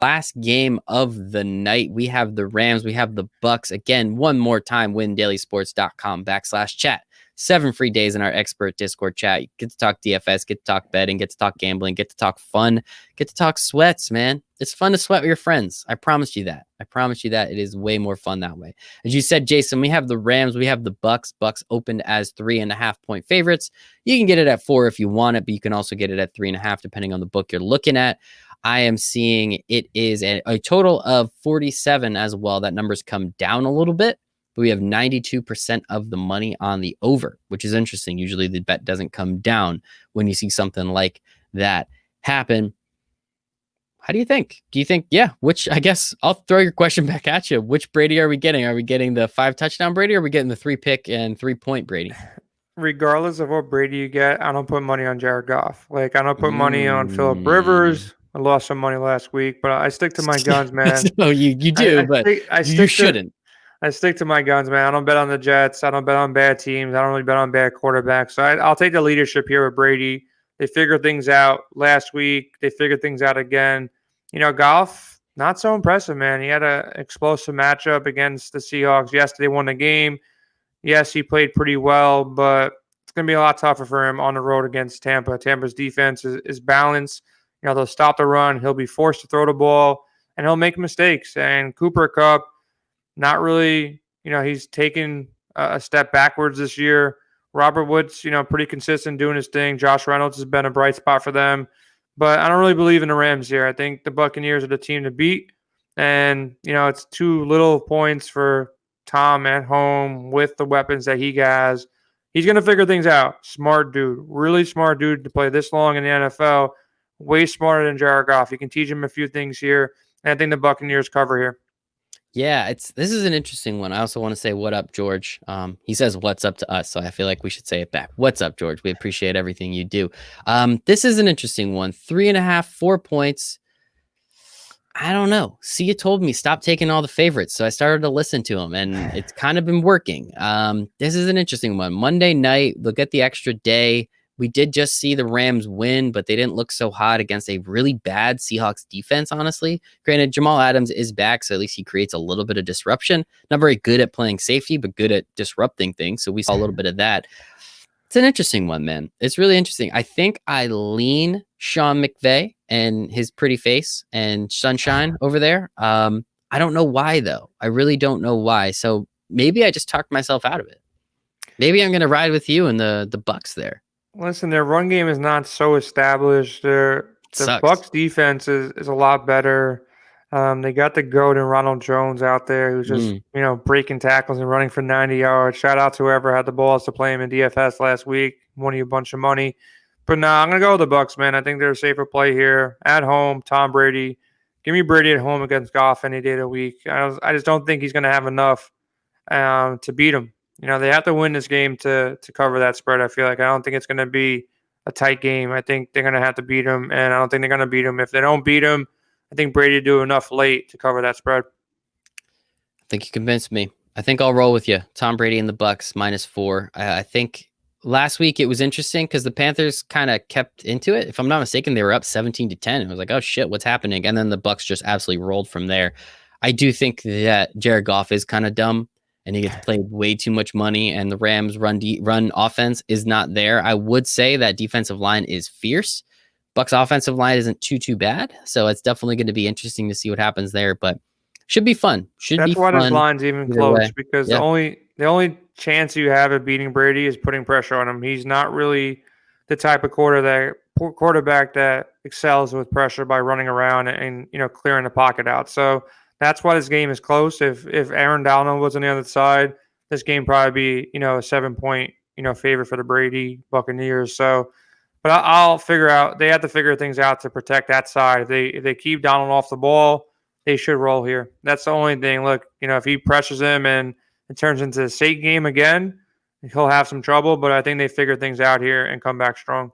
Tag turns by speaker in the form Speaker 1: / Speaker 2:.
Speaker 1: last game of the night. We have the Rams. We have the Bucs. Again, one more time, windailysports.com/chat. 7 free days in our expert Discord chat. You get to talk DFS, get to talk betting, get to talk gambling, get to talk fun, get to talk sweats, man. It's fun to sweat with your friends. I promise you that. I promise you that. It is way more fun that way. As you said, Jason, we have the Rams. We have the Bucs. Bucs opened as 3.5-point favorites. You can get it at 4 if you want it, but you can also get it at 3.5 depending on the book you're looking at. I am seeing it is a total of 47 as well. That number's come down a little bit, but we have 92% of the money on the over, which is interesting. Usually the bet doesn't come down when you see something like that happen. How do you think? Do you think, I guess I'll throw your question back at you. Which Brady are we getting? Are we getting the 5-touchdown Brady, or are we getting the 3-pick and 3-point Brady?
Speaker 2: Regardless of what Brady you get, I don't put money on Jared Goff. Like, I don't put money on Phillip Rivers. I lost some money last week, but I stick to my guns, man.
Speaker 1: No, you do, but you shouldn't.
Speaker 2: I stick to my guns, man. I don't bet on the Jets. I don't bet on bad teams. I don't really bet on bad quarterbacks. So I'll take the leadership here with Brady. They figured things out last week. They figured things out again. Goff, not so impressive, man. He had an explosive matchup against the Seahawks. Yes, they won the game. Yes, he played pretty well, but it's going to be a lot tougher for him on the road against Tampa. Tampa's defense is balanced. They'll stop the run. He'll be forced to throw the ball, and he'll make mistakes. And Cooper Kupp, not really, he's taken a step backwards this year. Robert Woods, pretty consistent doing his thing. Josh Reynolds has been a bright spot for them. But I don't really believe in the Rams here. I think the Buccaneers are the team to beat. And, it's too little points for Tom at home with the weapons that he has. He's going to figure things out. Smart dude. Really smart dude to play this long in the NFL. Way smarter than Jared Goff. You can teach him a few things here. And I think the Buccaneers cover here.
Speaker 1: Yeah, this is an interesting one. I also want to say, what up, George? He says, what's up to us? So I feel like we should say it back. What's up, George? We appreciate everything you do. This is an interesting one. 3.5, 4 points. I don't know. Sia told me stop taking all the favorites. So I started to listen to him, and it's kind of been working. This is an interesting one. Monday night, look at the extra day. We did just see the Rams win, but they didn't look so hot against a really bad Seahawks defense, honestly. Granted, Jamal Adams is back, so at least he creates a little bit of disruption. Not very good at playing safety, but good at disrupting things. So we saw a little bit of that. It's an interesting one, man. It's really interesting. I think I lean Sean McVay and his pretty face and sunshine over there. I don't know why, though. I really don't know why. So maybe I just talked myself out of it. Maybe I'm going to ride with you and the Bucs there.
Speaker 2: Listen, their run game is not so established. The Bucs defense is a lot better. They got the GOAT and Ronald Jones out there who's just, breaking tackles and running for 90 yards. Shout out to whoever had the balls to play him in DFS last week. Won you a bunch of money. But I'm going to go with the Bucs, man. I think they're a safer play here. At home, Tom Brady. Give me Brady at home against Goff any day of the week. I just don't think he's going to have enough to beat him. They have to win this game to cover that spread, I feel like. I don't think it's going to be a tight game. I think they're going to have to beat him, and I don't think they're going to beat him. If they don't beat him, I think Brady will do enough late to cover that spread.
Speaker 1: I think you convinced me. I think I'll roll with you. Tom Brady and the Bucs -4. I think last week it was interesting because the Panthers kind of kept into it. If I'm not mistaken, they were up 17-10. It was like, oh, shit, what's happening? And then the Bucs just absolutely rolled from there. I do think that Jared Goff is kind of dumb, and he gets played way too much money, and the Rams run offense is not there. I would say that defensive line is fierce. Bucs offensive line isn't too bad, so it's definitely going to be interesting to see what happens there, but should be fun.
Speaker 2: That's why this line's even close, because the only chance you have of beating Brady is putting pressure on him. He's not really the type of quarterback that excels with pressure by running around and clearing the pocket out. So that's why this game is close. If Aaron Donald was on the other side, this game probably be, a 7-point, favor for the Brady Buccaneers. So, but I'll figure out, they have to figure things out to protect that side. If they keep Donald off the ball, they should roll here. That's the only thing. Look, if he pressures him and it turns into a safe game again, he'll have some trouble, but I think they figure things out here and come back strong.